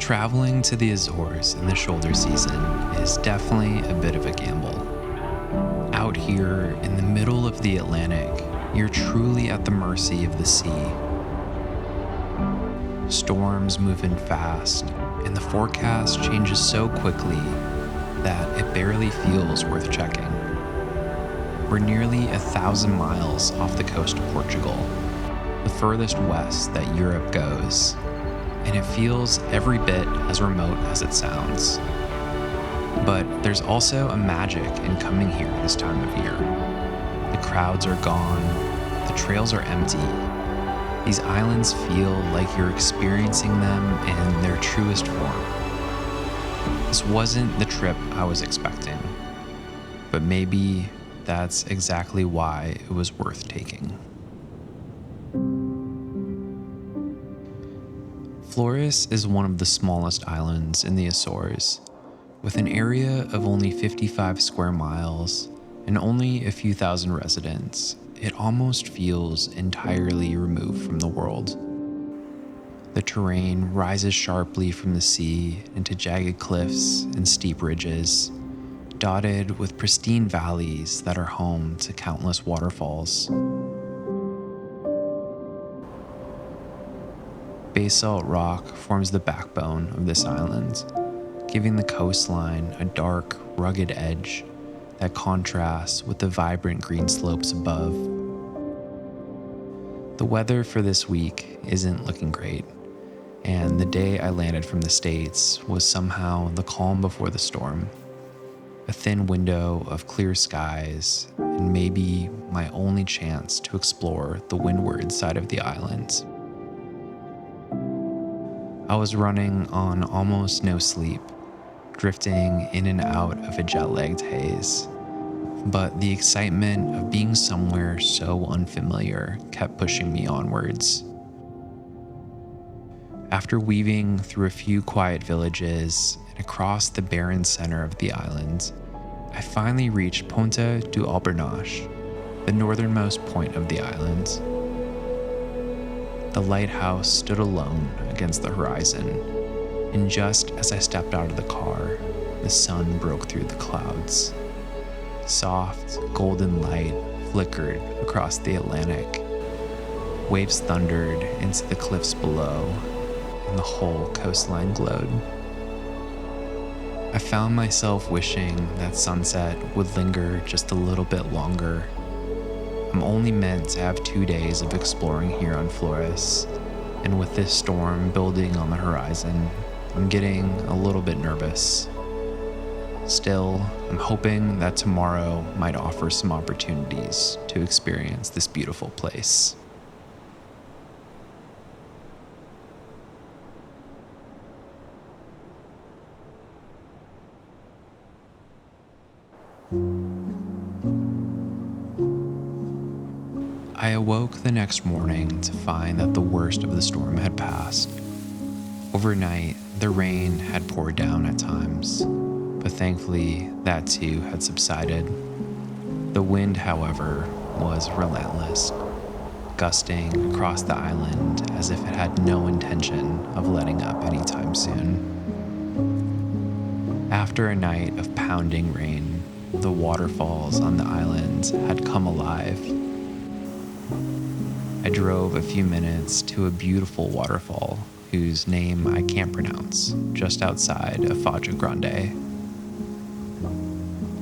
Traveling to the Azores in the shoulder season is definitely a bit of a gamble. Out here in the middle of the Atlantic, you're truly at the mercy of the sea. Storms move in fast, and the forecast changes so quickly that it barely feels worth checking. We're nearly 1,000 miles off the coast of Portugal, the furthest west that Europe goes, and it feels every bit as remote as it sounds. But there's also a magic in coming here this time of year. The crowds are gone, the trails are empty. These islands feel like you're experiencing them in their truest form. This wasn't the trip I was expecting, but maybe that's exactly why it was worth taking. Flores is one of the smallest islands in the Azores, with an area of only 55 square miles and only a few thousand residents. It almost feels entirely removed from the world. The terrain rises sharply from the sea into jagged cliffs and steep ridges, dotted with pristine valleys that are home to countless waterfalls. Basalt rock forms the backbone of this island, giving the coastline a dark, rugged edge that contrasts with the vibrant green slopes above. The weather for this week isn't looking great, and the day I landed from the States was somehow the calm before the storm. A thin window of clear skies, and maybe my only chance to explore the windward side of the island. I was running on almost no sleep, drifting in and out of a jet-lagged haze. But the excitement of being somewhere so unfamiliar kept pushing me onwards. After weaving through a few quiet villages and across the barren center of the island, I finally reached Ponta do Albornoz, the northernmost point of the island. The lighthouse stood alone against the horizon, and just as I stepped out of the car, the sun broke through the clouds. Soft, golden light flickered across the Atlantic. Waves thundered into the cliffs below, and the whole coastline glowed. I found myself wishing that sunset would linger just a little bit longer. I'm only meant to have 2 days of exploring here on Flores, and with this storm building on the horizon, I'm getting a little bit nervous. Still, I'm hoping that tomorrow might offer some opportunities to experience this beautiful place. I awoke the next morning to find that the worst of the storm had passed. Overnight, the rain had poured down at times, but thankfully that too had subsided. The wind, however, was relentless, gusting across the island as if it had no intention of letting up anytime soon. After a night of pounding rain, the waterfalls on the island had come alive. I drove a few minutes to a beautiful waterfall whose name I can't pronounce, just outside of Faja Grande.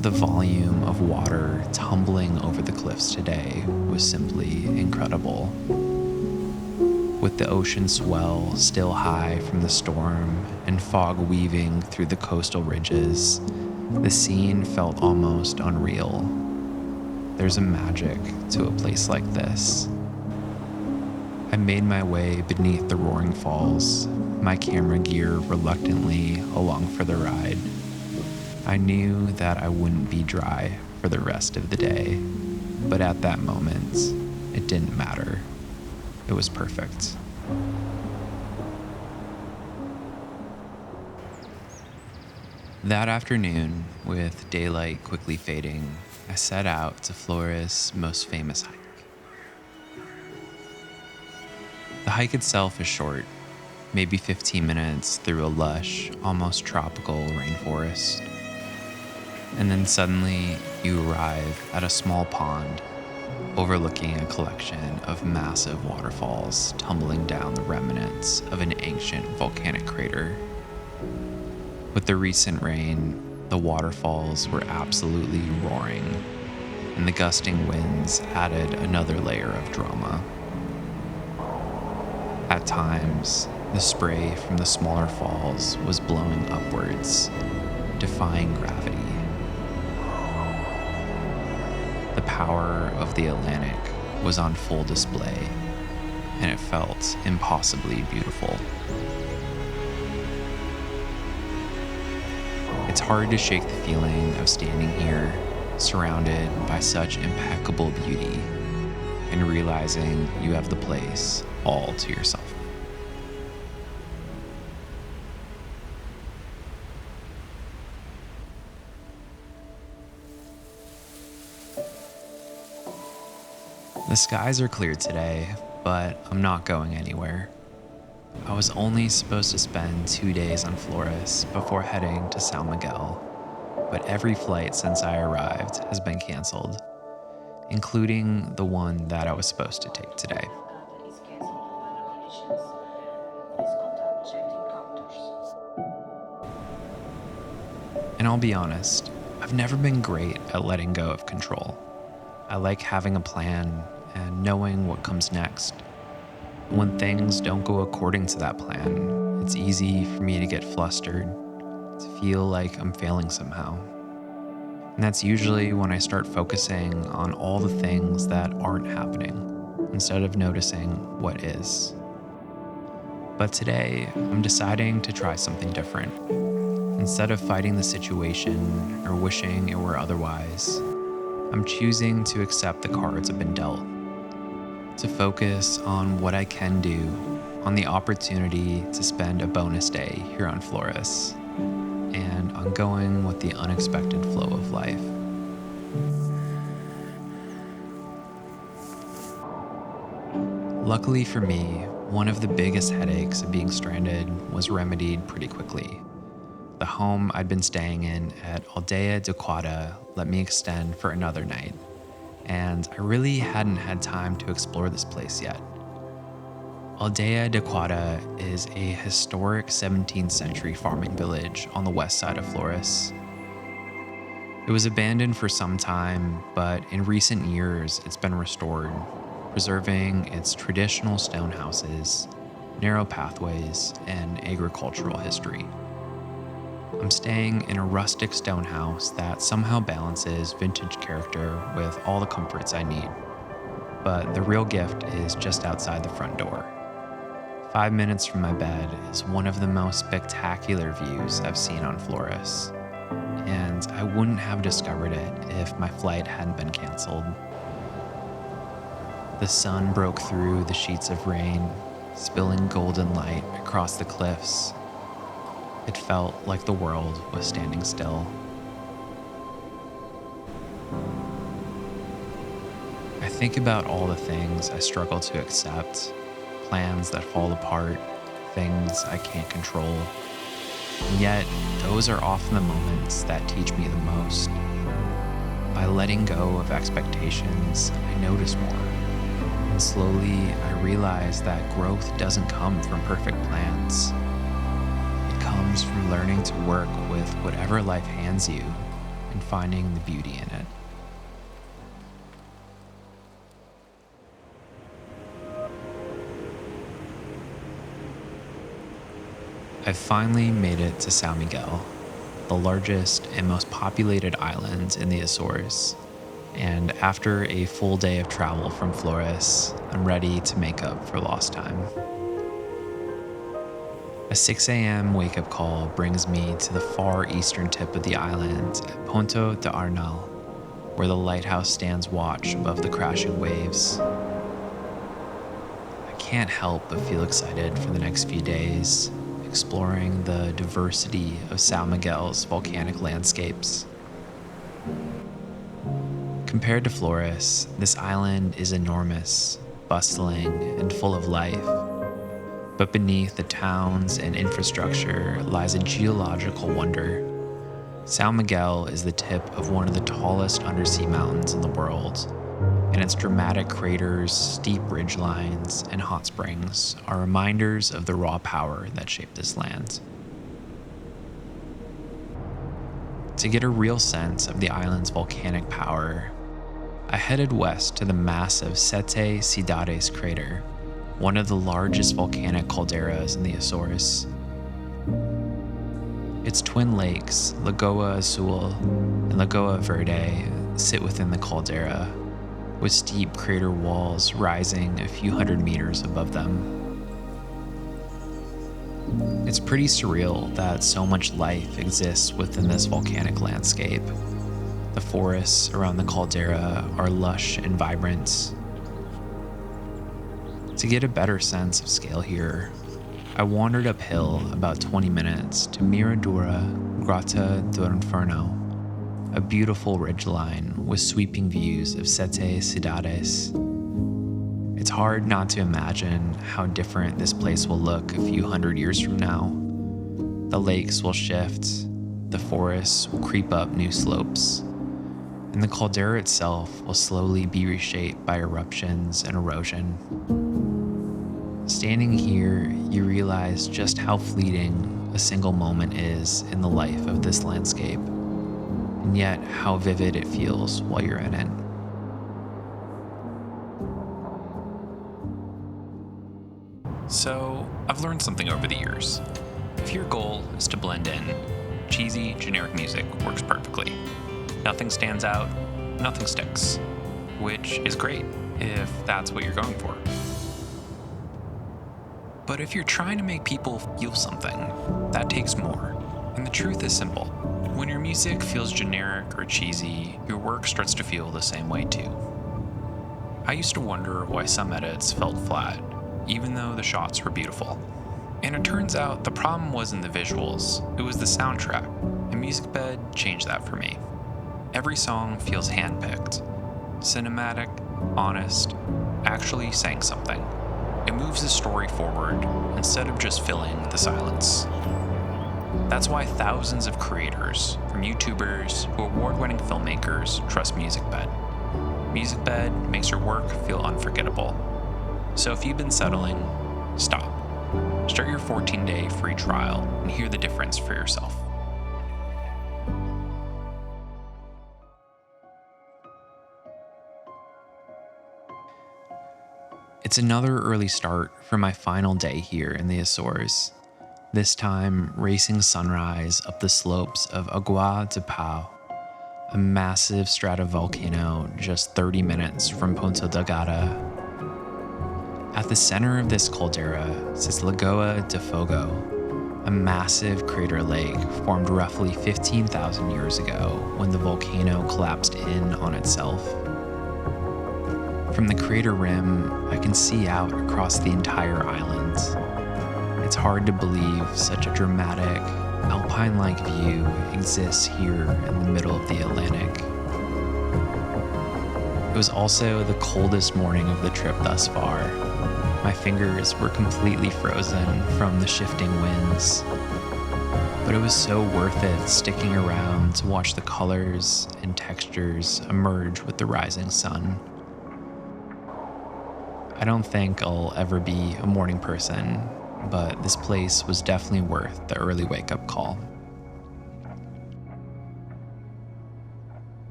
The volume of water tumbling over the cliffs today was simply incredible. With the ocean swell still high from the storm and fog weaving through the coastal ridges, the scene felt almost unreal. There's a magic to a place like this. I made my way beneath the roaring falls, my camera gear reluctantly along for the ride. I knew that I wouldn't be dry for the rest of the day, but at that moment, it didn't matter. It was perfect. That afternoon, with daylight quickly fading, I set out to Flores' most famous hike. The hike itself is short, maybe 15 minutes through a lush, almost tropical rainforest. And then suddenly you arrive at a small pond overlooking a collection of massive waterfalls tumbling down the remnants of an ancient volcanic crater. With the recent rain, the waterfalls were absolutely roaring, and the gusting winds added another layer of drama. At times, the spray from the smaller falls was blowing upwards, defying gravity. The power of the Atlantic was on full display, and it felt impossibly beautiful. It's hard to shake the feeling of standing here, surrounded by such impeccable beauty, and realizing you have the place all to yourself. The skies are clear today, but I'm not going anywhere. I was only supposed to spend 2 days on Flores before heading to São Miguel, but every flight since I arrived has been canceled, including the one that I was supposed to take today. And I'll be honest, I've never been great at letting go of control. I like having a plan and knowing what comes next. When things don't go according to that plan, it's easy for me to get flustered, to feel like I'm failing somehow. And that's usually when I start focusing on all the things that aren't happening, instead of noticing what is. But today, I'm deciding to try something different. Instead of fighting the situation or wishing it were otherwise, I'm choosing to accept the cards I've been dealt, to focus on what I can do, on the opportunity to spend a bonus day here on Flores, and on going with the unexpected flow of life. Luckily for me, one of the biggest headaches of being stranded was remedied pretty quickly. The home I'd been staying in at Aldea de Quada let me extend for another night, and I really hadn't had time to explore this place yet. Aldea de Quada is a historic 17th century farming village on the west side of Flores. It was abandoned for some time, but in recent years it's been restored, preserving its traditional stone houses, narrow pathways, and agricultural history. I'm staying in a rustic stone house that somehow balances vintage character with all the comforts I need. But the real gift is just outside the front door. 5 minutes from my bed is one of the most spectacular views I've seen on Flores, and I wouldn't have discovered it if my flight hadn't been canceled. The sun broke through the sheets of rain, spilling golden light across the cliffs. It felt like the world was standing still. I think about all the things I struggle to accept, plans that fall apart, things I can't control. And yet, those are often the moments that teach me the most. By letting go of expectations, I notice more. And slowly, I realize that growth doesn't come from perfect plans. It comes from learning to work with whatever life hands you and finding the beauty in it. I've finally made it to Sao Miguel, the largest and most populated island in the Azores. And after a full day of travel from Flores, I'm ready to make up for lost time. A 6 a.m. wake-up call brings me to the far eastern tip of the island at Ponto de Arnal, where the lighthouse stands watch above the crashing waves. I can't help but feel excited for the next few days, exploring the diversity of São Miguel's volcanic landscapes. Compared to Flores, this island is enormous, bustling, and full of life. But beneath the towns and infrastructure lies a geological wonder. São Miguel is the tip of one of the tallest undersea mountains in the world, and its dramatic craters, steep ridgelines, and hot springs are reminders of the raw power that shaped this land. To get a real sense of the island's volcanic power, I headed west to the massive Sete Cidades crater, one of the largest volcanic calderas in the Azores. Its twin lakes, Lagoa Azul and Lagoa Verde, sit within the caldera, with steep crater walls rising a few hundred meters above them. It's pretty surreal that so much life exists within this volcanic landscape. The forests around the caldera are lush and vibrant. To get a better sense of scale here, I wandered uphill about 20 minutes to Miradura Grota do Inferno, a beautiful ridgeline with sweeping views of Sete Cidades. It's hard not to imagine how different this place will look a few hundred years from now. The lakes will shift, the forests will creep up new slopes, and the caldera itself will slowly be reshaped by eruptions and erosion. Standing here, you realize just how fleeting a single moment is in the life of this landscape, and yet how vivid it feels while you're in it. So, I've learned something over the years. If your goal is to blend in, cheesy, generic music works perfectly. Nothing stands out, nothing sticks, which is great if that's what you're going for. But if you're trying to make people feel something, that takes more. And the truth is simple. When your music feels generic or cheesy, your work starts to feel the same way too. I used to wonder why some edits felt flat, even though the shots were beautiful. And it turns out the problem wasn't the visuals, it was the soundtrack, and MusicBed changed that for me. Every song feels handpicked, cinematic, honest, actually saying something. It moves the story forward instead of just filling the silence. That's why thousands of creators, from YouTubers to award-winning filmmakers, trust MusicBed. MusicBed makes your work feel unforgettable. So if you've been settling, stop. Start your 14-day free trial and hear the difference for yourself. It's another early start for my final day here in the Azores, this time racing sunrise up the slopes of Agua de Pau, a massive stratovolcano just 30 minutes from Ponta Delgada. At the center of this caldera sits Lagoa de Fogo, a massive crater lake formed roughly 15,000 years ago when the volcano collapsed in on itself. From the crater rim, I can see out across the entire island. It's hard to believe such a dramatic, alpine-like view exists here in the middle of the Atlantic. It was also the coldest morning of the trip thus far. My fingers were completely frozen from the shifting winds, but it was so worth it sticking around to watch the colors and textures emerge with the rising sun. I don't think I'll ever be a morning person, but this place was definitely worth the early wake-up call.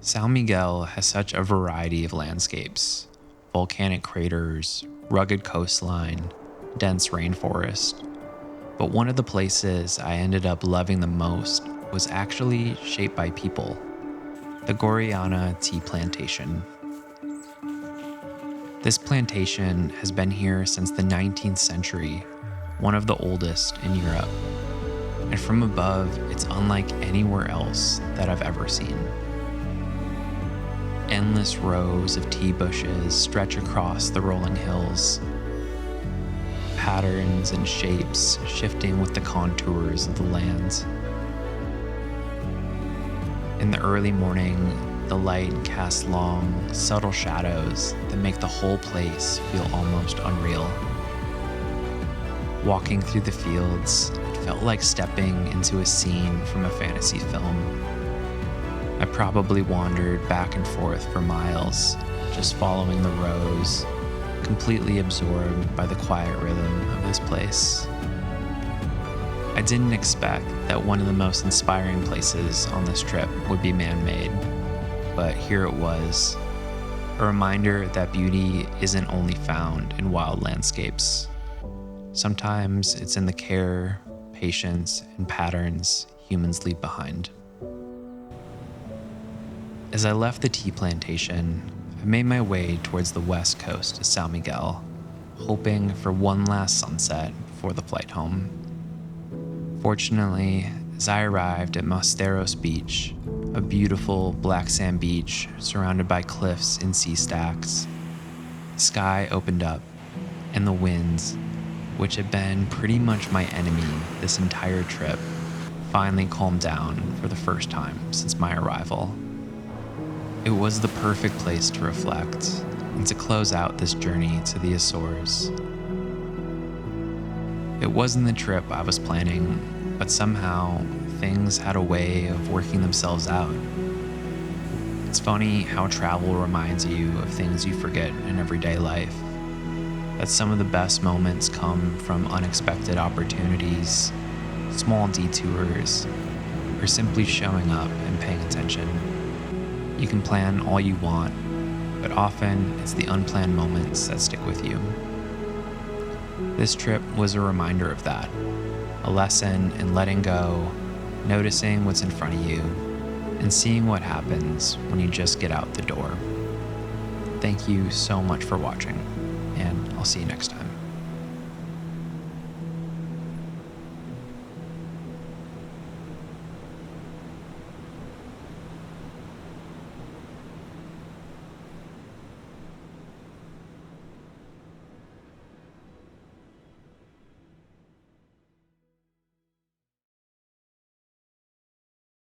Sao Miguel has such a variety of landscapes: volcanic craters, rugged coastline, dense rainforest. But one of the places I ended up loving the most was actually shaped by people, the Guarana tea plantation. This plantation has been here since the 19th century, one of the oldest in Europe. And from above, it's unlike anywhere else that I've ever seen. Endless rows of tea bushes stretch across the rolling hills, patterns and shapes shifting with the contours of the land. In the early morning, The light casts long, subtle shadows that make the whole place feel almost unreal. Walking through the fields, it felt like stepping into a scene from a fantasy film. I probably wandered back and forth for miles, just following the rows, completely absorbed by the quiet rhythm of this place. I didn't expect that one of the most inspiring places on this trip would be man-made, but here it was, a reminder that beauty isn't only found in wild landscapes. Sometimes it's in the care, patience, and patterns humans leave behind. As I left the tea plantation, I made my way towards the west coast of São Miguel, hoping for one last sunset before the flight home. Fortunately, as I arrived at Mosteiros Beach, a beautiful black sand beach surrounded by cliffs and sea stacks, the sky opened up, and the winds, which had been pretty much my enemy this entire trip, finally calmed down for the first time since my arrival. It was the perfect place to reflect and to close out this journey to the Azores. It wasn't the trip I was planning, but somehow things had a way of working themselves out. It's funny how travel reminds you of things you forget in everyday life, that some of the best moments come from unexpected opportunities, small detours, or simply showing up and paying attention. You can plan all you want, but often it's the unplanned moments that stick with you. This trip was a reminder of that, a lesson in letting go, noticing what's in front of you, and seeing what happens when you just get out the door. Thank you so much for watching, and I'll see you next time.